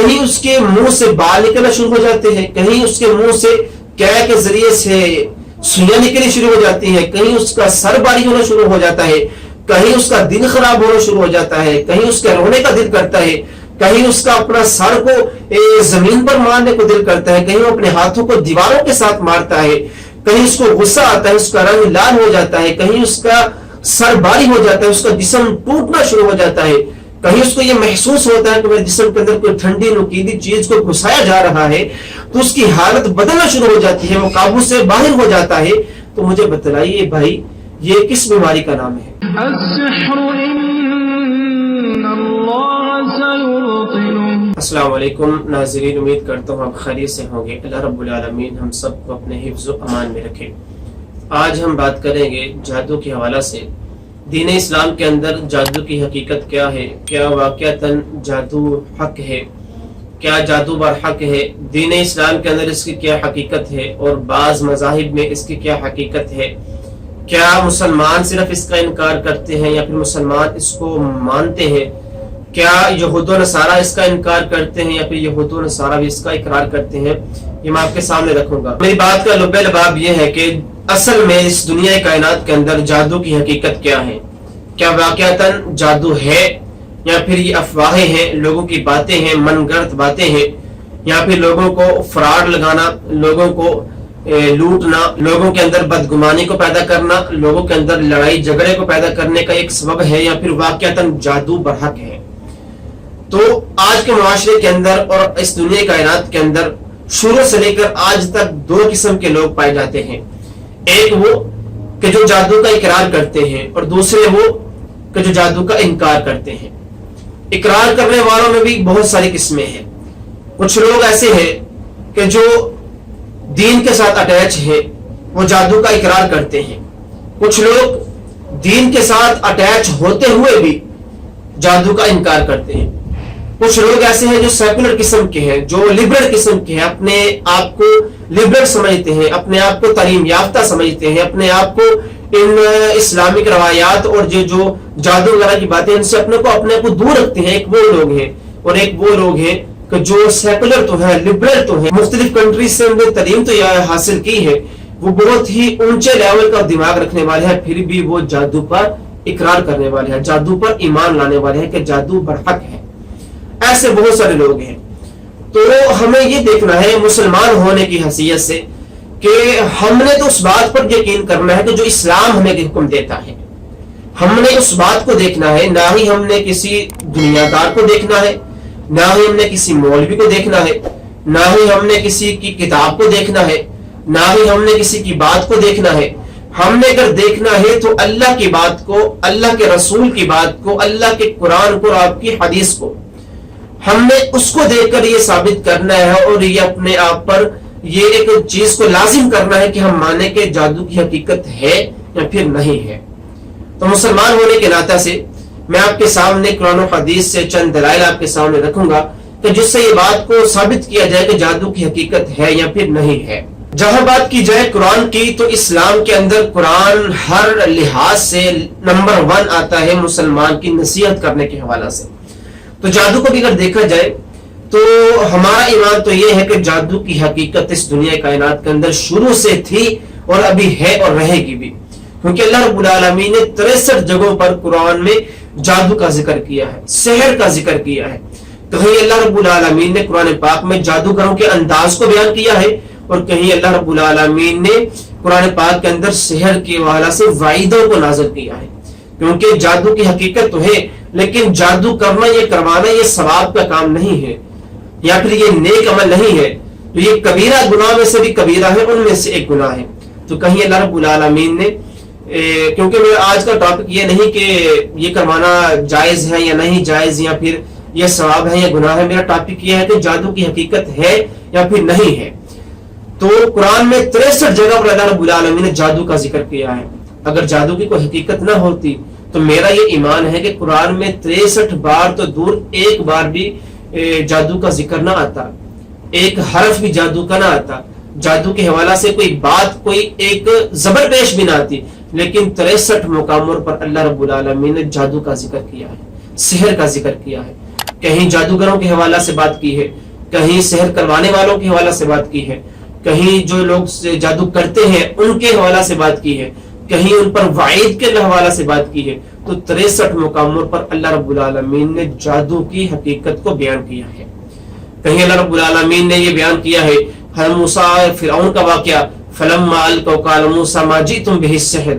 کہیں اس کے منہ سے بال نکلنا شروع ہو جاتے ہیں، کہیں اس کے منہ سے قے کے ذریعے سے سوئیاں نکلنی شروع ہو جاتی ہیں، کہیں اس کا سر باری ہونا شروع ہو جاتا ہے، کہیں اس کا دل خراب ہونا شروع ہو جاتا ہے، کہیں اس کے رونے کا دل کرتا ہے، کہیں اس کا اپنا سر کو زمین پر مارنے کو دل کرتا ہے، کہیں وہ اپنے ہاتھوں کو دیواروں کے ساتھ مارتا ہے، کہیں اس کو غصہ آتا ہے، اس کا رنگ لال ہو جاتا ہے، کہیں اس کا سر باری ہو جاتا ہے، اس کا جسم ٹوٹنا شروع ہو جاتا ہے، کہیں اس کو یہ محسوس ہوتا ہے کہ میرے جسم کے اندر کوئی ٹھنڈی نوکیلی چیز کو گھسایا جا رہا ہے، تو اس کی حالت بدلنا شروع ہو جاتی ہے، وہ قابو سے باہر ہو جاتا ہے. تو مجھے بتلائیے بھائی یہ کس بیماری کا نام ہے؟ السلام علیکم ناظرین، امید کرتا ہوں آپ خیریت سے ہوں گے. اللہ رب العالمین ہم سب کو اپنے حفظ و امان میں رکھے. آج ہم بات کریں گے جادو کے حوالہ سے. دین اسلام کے اندر جادو کی حقیقت کیا ہے؟ کیا واقعتاً جادو حق ہے؟ کیا جادو برحق ہے؟ دین اسلام کے اندر اس کی کیا حقیقت ہے اور بعض مذاہب میں اس کی کیا حقیقت ہے؟ کیا مسلمان صرف اس کا انکار کرتے ہیں یا پھر مسلمان اس کو مانتے ہیں؟ کیا یہود و نصارہ اس کا انکار کرتے ہیں یا پھر یہود و نصارہ بھی اس کا اقرار کرتے ہیں؟ یہ میں آپ کے سامنے رکھوں گا. میری بات کا لب لباب یہ ہے کہ اصل میں اس دنیا کائنات کے اندر جادو کی حقیقت کیا ہے؟ کیا واقعتاً جادو ہے یا پھر یہ افواہیں ہیں، لوگوں کی باتیں ہیں، من گڑت باتیں ہیں، یا پھر لوگوں کو فراڈ لگانا، لوگوں کو لوٹنا، لوگوں کے اندر بدگمانی کو پیدا کرنا، لوگوں کے اندر لڑائی جھگڑے کو پیدا کرنے کا ایک سبب ہے، یا پھر واقعتاً جادو برحق ہے؟ تو آج کے معاشرے کے اندر اور اس دنیا کائنات کے اندر شروع سے لے کر آج تک دو قسم کے لوگ پائے جاتے ہیں. ایک وہ کہ جو جادو کا اقرار کرتے ہیں اور دوسرے وہ کہ جو جادو کا انکار کرتے ہیں. اقرار کرنے والوں میں بھی بہت ساری قسمیں ہیں. کچھ لوگ ایسے ہیں کہ جو دین کے ساتھ اٹیچ ہیں، وہ جادو کا اقرار کرتے ہیں. کچھ لوگ دین کے ساتھ اٹیچ ہوتے ہوئے بھی جادو کا انکار کرتے ہیں. کچھ لوگ ایسے ہیں جو سیکولر قسم کے ہیں، جو لبرل قسم کے ہیں، اپنے آپ کو لبرل سمجھتے ہیں، اپنے آپ کو تعلیم یافتہ سمجھتے ہیں، اپنے آپ کو ان اسلامک روایات اور جو جادو وغیرہ کی باتیں ان سے اپنے کو دور رکھتے ہیں. ایک وہ لوگ ہیں اور ایک وہ لوگ ہیں کہ جو سیکولر تو ہیں، لبرل تو ہیں، مختلف کنٹریز سے انہوں نے تعلیم تو حاصل کی ہے، وہ بہت ہی اونچے لیول کا دماغ رکھنے والے ہیں، پھر بھی وہ جادو پر اقرار کرنے والے ہیں، جادو پر ایمان لانے والے ہیں کہ جادو برحق ہے. ایسے بہت سارے لوگ ہیں. تو ہمیں یہ دیکھنا ہے مسلمان ہونے کی حیثیت سے کہ ہم نے تو اس بات پر یقین کرنا ہے کہ جو اسلام ہمیں حکم دیتا ہے، ہم نے اس بات کو دیکھنا ہے. نہ ہی ہم نے کسی دنیا دار کو دیکھنا ہے، نہ ہی ہم نے کسی مولوی کو دیکھنا ہے، نہ ہی ہم نے کسی کی کتاب کو دیکھنا ہے، نہ ہی ہم نے کسی کی بات کو دیکھنا ہے. ہم نے اگر دیکھنا ہے تو اللہ کی بات کو، اللہ کے رسول کی بات کو، اللہ کے قرآن کو اور آپ کی حدیث کو. ہم نے اس کو دیکھ کر یہ ثابت کرنا ہے اور یہ اپنے آپ پر یہ ایک چیز کو لازم کرنا ہے کہ ہم مانیں کہ جادو کی حقیقت ہے یا پھر نہیں ہے. تو مسلمان ہونے کے ناطے سے میں آپ کے سامنے قرآن و حدیث سے چند دلائل آپ کے سامنے رکھوں گا کہ جس سے یہ بات کو ثابت کیا جائے کہ جادو کی حقیقت ہے یا پھر نہیں ہے. جہاں بات کی جائے قرآن کی تو اسلام کے اندر قرآن ہر لحاظ سے نمبر 1 آتا ہے مسلمان کی نصیحت کرنے کے حوالہ سے. تو جادو کو بھی اگر دیکھا جائے تو ہمارا ایمان تو یہ ہے کہ جادو کی حقیقت اس دنیا کائنات کے اندر شروع سے تھی اور ابھی ہے اور رہے گی بھی، کیونکہ اللہ رب العالمین نے 63 جگہوں پر قرآن میں جادو کا ذکر کیا ہے، سحر کا ذکر کیا ہے. کہیں اللہ رب العالمین نے قرآن پاک میں جادوگروں کے انداز کو بیان کیا ہے اور کہیں اللہ رب العالمین نے قرآن پاک کے اندر سحر کے حوالے سے وعیدوں کو نازل کیا ہے. کیونکہ جادو کی حقیقت تو ہے، لیکن جادو کرنا، یہ کروانا، یہ ثواب کا کام نہیں ہے یا پھر یہ نیک عمل نہیں ہے. تو یہ کبیرہ گناہ میں سے بھی کبیرہ ہے، ان میں سے ایک گناہ ہے. تو کہیں اللہ رب العالمین نے کیونکہ میرا آج کا ٹاپک یہ نہیں کہ یہ کروانا جائز ہے یا نہیں جائز یا پھر یہ ثواب ہے یا گناہ ہے، میرا ٹاپک یہ ہے کہ جادو کی حقیقت ہے یا پھر نہیں ہے. تو قرآن میں 63 جگہ پر اللہ رب العالمین نے جادو کا ذکر کیا ہے. اگر جادو کی کوئی حقیقت نہ ہوتی تو میرا یہ ایمان ہے کہ قرآن میں 63 بار تو دور ایک بار بھی جادو کا ذکر نہ آتا، ایک حرف بھی جادو کا نہ آتا، جادو کے حوالہ سے کوئی بات، کوئی ایک زبر پیش بھی نہ آتی. لیکن 63 مقاموں پر اللہ رب العالمین نے جادو کا ذکر کیا ہے، سحر کا ذکر کیا ہے. کہیں جادوگروں کے حوالہ سے بات کی ہے، کہیں سحر کروانے والوں کے حوالہ سے بات کی ہے، کہیں جو لوگ جادو کرتے ہیں ان کے حوالہ سے بات کی ہے، کہیں ان پر وعید کے حوالہ سے بات کی ہے. تو 63 مقاموں پر اللہ رب العالمین نے جادو کی حقیقت کو بیان کیا ہے. کہیں اللہ رب العالمین نے یہ بیان کیا ہے حضرت موسیٰ فرعون کا واقعہ، فلما القوا قال موسیٰ ما جئتم به السحر،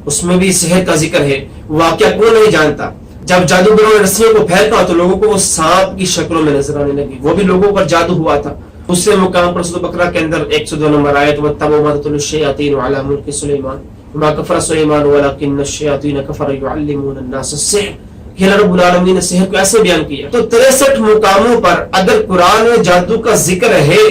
اس میں بھی سحر کا ذکر ہے. واقعہ کون نہیں جانتا، جب جادوگروں نے رسیوں کو پھینکا تو لوگوں کو وہ سانپ کی شکلوں میں نظر آنے لگی، وہ بھی لوگوں پر جادو ہوا تھا. دوسرے مقام پر سورۃ بقرہ کے اندر 102 نمبر آیت وَاتَّبَعُوا مَا تَتْلُو الشَّيَاطِينُ عَلَىٰ مُلْكِ سُلَيْمَانَ وَمَا كَفَرَ سُلَيْمَانُ وَلَٰكِنَّ الشَّيَاطِينَ كَفَرُوا يُعَلِّمُونَ النَّاسَ السِّحْرَ. یہ اللہ رب العالمین نے سحر کو ایسے بیان کیا. تو 63 مقاموں پر اگر قرآن میں جادو کا ذکر ہے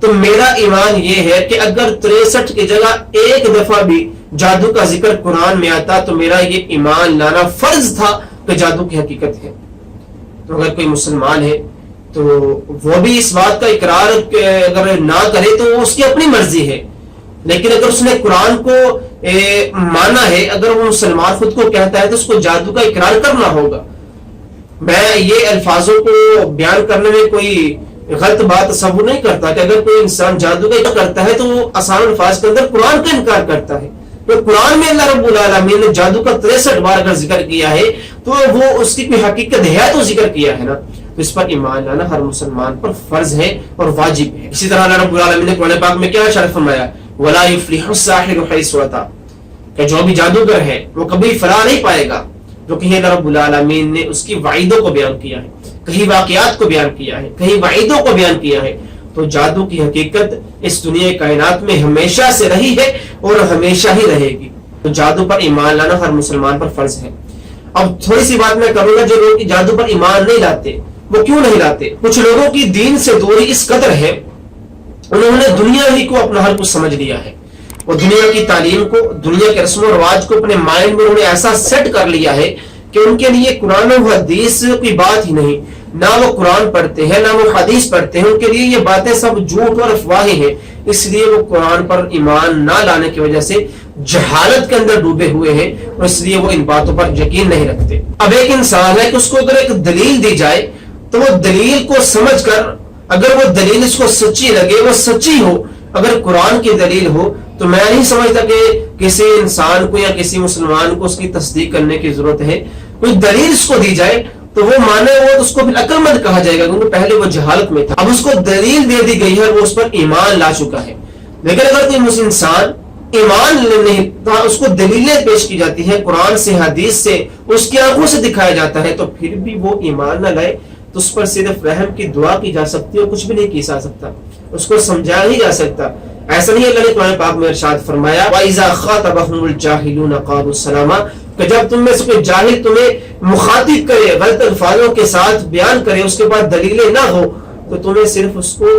تو میرا ایمان یہ ہے کہ اگر 63 کی جگہ ایک دفعہ بھی جادو کا ذکر قرآن میں آتا تو میرا یہ ایمان لانا فرض تھا کہ جادو کی حقیقت ہے. تو اگر کوئی مسلمان ہے تو وہ بھی اس بات کا اقرار اگر نہ کرے تو اس کی اپنی مرضی ہے، لیکن اگر اس نے قرآن کو مانا ہے، اگر وہ مسلمان خود کو کہتا ہے تو اس کو جادو کا اقرار کرنا ہوگا. میں یہ الفاظوں کو بیان کرنے میں کوئی غلط بات تصور نہیں کرتا کہ اگر کوئی انسان جادو کا اقرار کرتا ہے تو وہ آسان الفاظ کے اندر قرآن کا انکار کرتا ہے. تو قرآن میں اللہ رب العالمین نے جادو کا 63 بار اگر ذکر کیا ہے تو وہ اس کی کوئی حقیقت ہے تو ذکر کیا ہے نا، تو اس پر ایمان لانا ہر مسلمان پر فرض ہے اور واجب ہے. اسی طرح اللہ رب العالمین نے قرآن پاک میں کیا ارشاد فرمایا وَلَا يُفْلِحُ السَّاحِرُ حَيْثُ أَتَىٰ، کہ جو بھی جادوگر ہے وہ کبھی فلاح نہیں پائے گا. جو کہ اللہ رب العالمین نے اس کی وعیدوں کو بیان کیا ہے، کہیں واقعات کو بیان کیا ہے، کہیں وعیدوں کو بیان کیا ہے. تو جادو کی حقیقت اس دنیا کائنات میں ہمیشہ سے رہی ہے اور ہمیشہ ہی رہے گی. تو جادو پر ایمان لانا ہر مسلمان پر فرض ہے. اب تھوڑی سی بات میں کروں گا، جو لوگ جادو پر ایمان نہیں لاتے وہ کیوں نہیں لاتے؟ کچھ لوگوں کی دین سے دوری اس قدر ہے، انہوں نے دنیا ہی کو اپنا ہر کچھ سمجھ لیا ہے. وہ دنیا کی تعلیم کو، دنیا کے رسم و رواج کو اپنے مائنڈ میں انہوں نے ایسا سیٹ کر لیا ہے کہ ان کے لیے قرآن و حدیث کی بات ہی نہیں. نہ وہ قرآن پڑھتے ہیں نہ وہ حدیث پڑھتے ہیں، ان کے لیے یہ باتیں سب جھوٹ اور افواہیں ہیں. اس لیے وہ قرآن پر ایمان نہ لانے کی وجہ سے جہالت کے اندر ڈوبے ہوئے ہیں اور اس لیے وہ ان باتوں پر یقین نہیں رکھتے. اب ایک انسان ہے کہ اس کو اگر ایک دلیل دی جائے تو وہ دلیل کو سمجھ کر اگر وہ دلیل اس کو سچی لگے، وہ سچی ہو، اگر قرآن کی دلیل ہو تو میں نہیں سمجھتا کہ کسی انسان کو یا کسی مسلمان کو اس کی تصدیق کرنے کی ضرورت ہے. کوئی دلیل اس کو دی جائے تو وہ مانے، وہ تو اس کو پھر عقل مند کہا جائے گا کیونکہ پہلے وہ جہالت میں تھا. اب اس کو دلیل دے دی گئی ہے، وہ اس پر ایمان لا چکا ہے. لیکن اگر کوئی انسان ایمان نہیں تھا، اس کو دلیلیں پیش کی جاتی ہیں قرآن سے حدیث سے، اس کی آنکھوں سے دکھایا جاتا ہے، تو پھر بھی وہ ایمان نہ لائے تو اس پر صرف رحم کی دعا کی جا سکتی ہے اور کچھ بھی نہیں کیا جا سکتا، اس کو سمجھایا نہیں جا سکتا. ایسا نہیں. اللہ نے قرآن پاک میں ارشاد فرمایا وَإِذَا خَاطَبَهُمُ الْجَاهِلُونَ قَالُوا السَّلَامَ، کہ جب تم میں سے کوئی جاہل تمہیں مخاطب کرے، غلط الفاظوں کے ساتھ بیان کرے، اس کے بعد دلیلیں نہ ہو، تو تمہیں صرف اس کو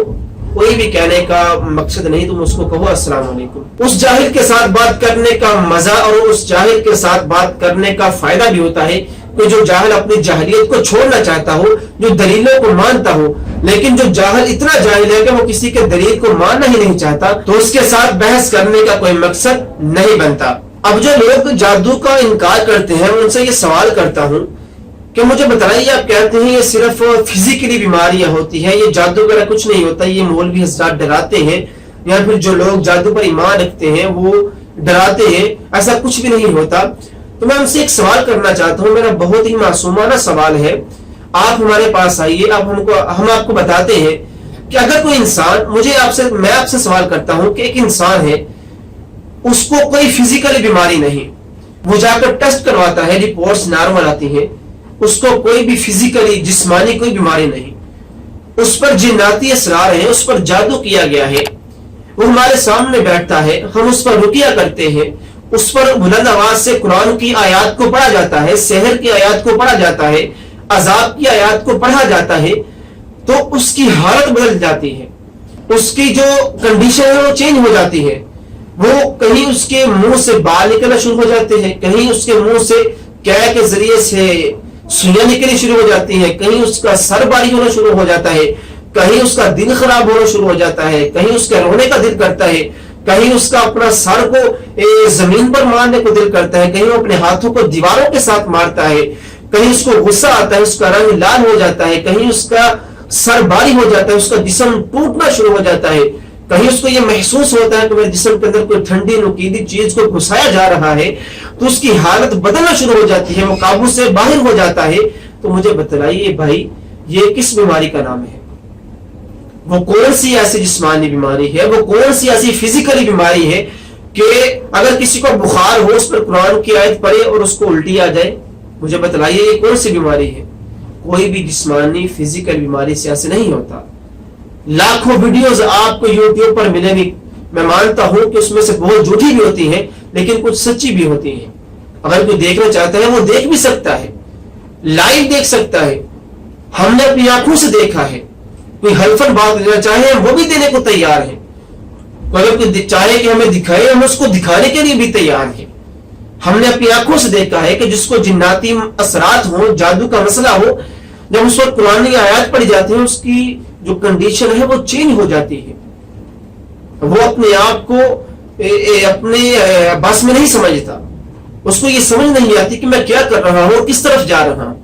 کوئی بھی کہنے کا مقصد نہیں، تم اس کو کہو السلام علیکم. اس جاہل کے ساتھ بات کرنے کا مزہ اور اس جاہل کے ساتھ بات کرنے کا فائدہ بھی ہوتا ہے کہ جو جاہل اپنی جاہلیت کو چھوڑنا چاہتا ہو، جو دلیلوں کو مانتا ہو، لیکن جو جاہل اتنا جاہل ہے کہ وہ کسی کے دلیل کو ماننا ہی نہیں چاہتا، تو اس کے ساتھ بحث کرنے کا کوئی مقصد نہیں بنتا. اب جو لوگ جادو کا انکار کرتے ہیں ان سے یہ سوال کرتا ہوں کہ مجھے بتائیے، آپ کہتے ہیں یہ صرف فزیکلی بیماریاں ہوتی ہیں، یہ جادو وغیرہ کچھ نہیں ہوتا، یہ مولوی حضرات ڈراتے ہیں یا پھر جو لوگ جادو پر ایمان رکھتے ہیں وہ ڈراتے ہیں، ایسا کچھ بھی نہیں ہوتا. تو میں ان سے ایک سوال کرنا چاہتا ہوں، میرا بہت ہی معصومانہ سوال ہے. آپ ہمارے پاس آئیے، ہم آپ کو بتاتے ہیں کہ اگر کوئی انسان، میں آپ سے سوال کرتا ہوں کہ ایک انسان ہے، اس کو کوئی فزیکل بیماری نہیں، وہ جا کر ٹیسٹ کرواتا ہے، رپورٹس نارمل آتی ہیں، اس کو کوئی بھی فزیکلی جسمانی کوئی بیماری نہیں، اس پر جناتی اسرار ہیں، اس پر جادو کیا گیا ہے، وہ ہمارے سامنے بیٹھتا ہے، ہم اس پر رقیہ کرتے ہیں، اس پر بلند آواز سے قرآن کی آیات کو پڑھا جاتا ہے، سحر کی آیات کو پڑھا جاتا ہے، عذاب کی آیات کو پڑھا جاتا ہے، تو اس کی حالت بدل جاتی ہے، اس کی جو کنڈیشن ہے وہ چینج ہو جاتی ہے. وہ کہیں اس کے منہ سے بال نکلنا شروع ہو جاتے ہیں، کہیں اس کے منہ سے قے کے ذریعے سے سوئیاں نکلنی شروع ہو جاتی ہیں، کہیں اس کا سر باری ہونا شروع ہو جاتا ہے، کہیں اس کا دل خراب ہونا شروع ہو جاتا ہے، کہیں اس کے رونے کا دل کرتا ہے، کہیں اس کا اپنا سر کو زمین پر مارنے کو دل کرتا ہے، کہیں وہ اپنے ہاتھوں کو دیواروں کے ساتھ مارتا ہے، کہیں اس کو غصہ آتا ہے، اس کا رنگ لال ہو جاتا ہے، کہیں اس کا سر باری ہو جاتا ہے، اس کا جسم ٹوٹنا شروع ہو جاتا ہے، کہیں اس کو یہ محسوس ہوتا ہے کہ میرے جسم کے اندر کوئی ٹھنڈی نوکیلی چیز کو گھسایا جا رہا ہے، تو اس کی حالت بدلنا شروع ہو جاتی ہے، وہ قابو سے باہر ہو جاتا ہے. تو مجھے بتلائیے بھائی یہ کس بیماری کا نام ہے؟ وہ کون سی ایسی جسمانی بیماری ہے، وہ کون سی ایسی فزیکلی بیماری ہے کہ اگر کسی کو بخار ہو اس پر قرآن کی آیت پڑھے اور اس کو الٹی آ جائے؟ مجھے بتلائیے یہ کون سی بیماری ہے؟ کوئی بھی جسمانی فزیکل بیماری سے ایسے نہیں ہوتا. لاکھوں ویڈیوز آپ کو یوٹیوب پر ملیں گی، میں مانتا ہوں کہ اس میں سے بہت جھوٹی بھی ہوتی ہیں لیکن کچھ سچی بھی ہوتی ہیں. اگر کوئی دیکھنا چاہتا ہے وہ دیکھ بھی سکتا ہے، لائیو دیکھ سکتا ہے. ہم نے اپنی آنکھوں سے دیکھا ہے. کوئی حلفن بات دینا چاہے وہ بھی دینے کو تیار ہے. اگر کوئی چاہے کہ ہمیں دکھائے ہم اس کو دکھانے کے لیے بھی تیار ہیں. ہم نے اپنی آنکھوں سے دیکھا ہے کہ جس کو جناتی اثرات ہوں، جادو کا مسئلہ ہو، جب اس وقت قرآن کی آیات پڑھی جاتی ہیں اس کی جو کنڈیشن ہے وہ چینج ہو جاتی ہے. وہ اپنے آپ کو اپنے بس میں نہیں سمجھتا، اس کو یہ سمجھ نہیں آتی کہ میں کیا کر رہا ہوں اور کس طرف جا رہا ہوں.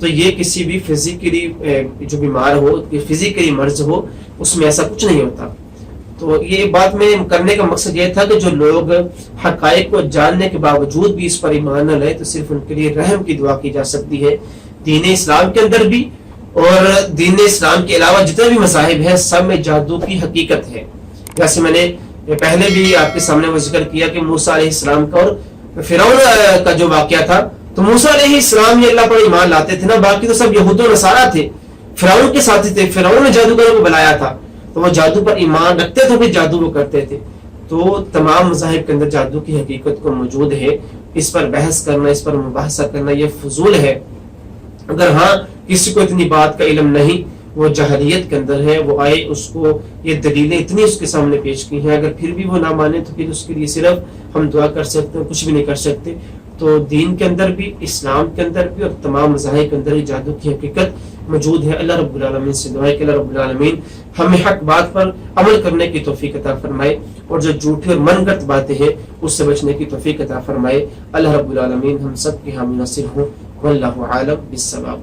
تو یہ کسی بھی فزیکلی جو بیمار ہو، فزیکلی مرض ہو، اس میں ایسا کچھ نہیں ہوتا. تو یہ بات میں کرنے کا مقصد یہ تھا کہ جو لوگ حقائق کو جاننے کے باوجود بھی اس پر ایمان نہ لائے تو صرف ان کے لیے رحم کی دعا کی جا سکتی ہے. دین اسلام کے اندر بھی اور دین اسلام کے علاوہ جتنے بھی مذاہب ہیں سب میں جادو کی حقیقت ہے. جیسے میں نے پہلے بھی آپ کے سامنے وہ ذکر کیا کہ موسیٰ علیہ السلام کا اور فرعون کا جو واقعہ تھا، تو موسیٰ علیہ السلام یہ اللہ پر ایمان لاتے تھے نا، باقی تو سب یہود و نصارہ تھے، فرعون کے ساتھی تھے. فرعون نے جادوگروں کو بلایا تھا تو وہ جادو پر ایمان رکھتے تھے، پھر جادو وہ کرتے تھے. تو تمام مذاہب کے اندر جادو کی حقیقت کو موجود ہے. اس پر بحث کرنا، اس پر مباحثہ کرنا یہ فضول ہے. اگر ہاں کسی کو اتنی بات کا علم نہیں، وہ جہلیت کے اندر ہے، وہ آئے اس کو یہ دلیلیں اتنی اس کے سامنے پیش کی ہیں، اگر پھر بھی وہ نہ مانے تو پھر اس کے لیے صرف ہم دعا کر سکتے ہیں، کچھ بھی نہیں کر سکتے. تو دین کے اندر بھی، اسلام کے اندر بھی اور تمام مذاہب کے اندر بھی جادو کی حقیقت موجود ہے. اللہ رب العالمین سے دعا ہے کہ اللہ رب العالمین ہمیں حق بات پر عمل کرنے کی توفیق عطا فرمائے اور جو جھوٹی اور من گھڑت باتیں ہیں اس سے بچنے کی توفیق عطا فرمائے. اللہ رب العالمین ہم سب کے حامی ناصر ہوں. واللہ عالم بالصواب.